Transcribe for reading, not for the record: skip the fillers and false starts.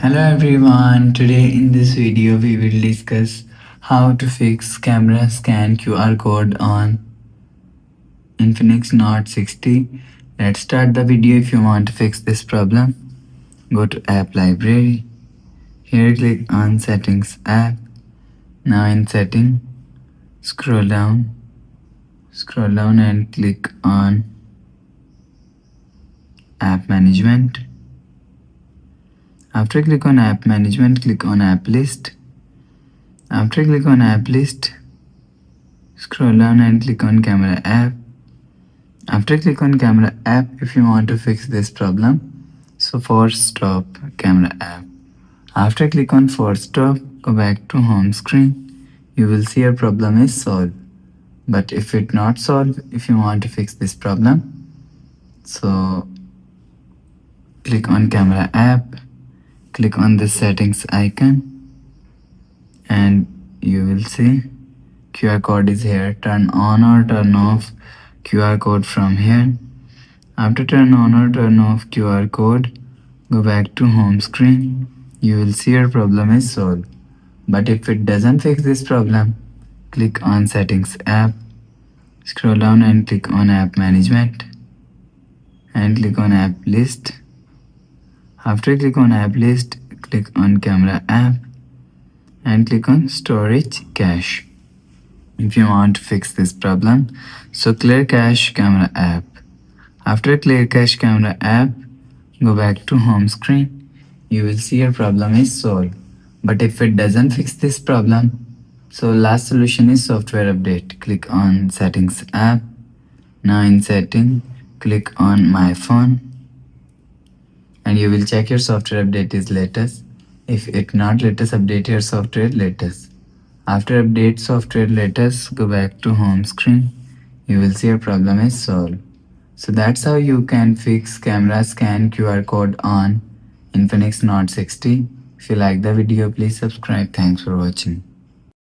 Hello everyone, today in this video we will discuss how to fix camera scan QR code on Infinix Note 60. Let's start the video. If you want to fix this problem, go to app library. Here click on settings app. Now in setting, scroll down and click on app management. After click on app management, click on app list. After click on app list, scroll down and click on camera app. After click on camera app, if you want to fix this problem, so force stop camera app. After click on force stop, go back to home screen. You will see your problem is solved. But if it not solved, if you want to fix this problem, so click on camera app, click on the settings icon, and you will see QR code is here. Turn on or turn off QR code from here. After turn on or turn off QR code, go back to home screen. You will see your problem is solved. But if it doesn't fix this problem, click on settings app, scroll down and click on app management and click on app list. After click on app list, click on camera app and click on storage cache. If you want to fix this problem, so clear cache camera app. After clear cache camera app, go back to home screen. You will see your problem is solved. But if it doesn't fix this problem, so last solution is software update. Click on settings app. Now in setting, click on my phone and you will check your software update is latest. If it not latest, update your software latest. After update software latest, go back to home screen. You will see your problem is solved. So that's how you can fix camera scan QR code on Infinix Note 60. If you like the video, please subscribe. Thanks for watching.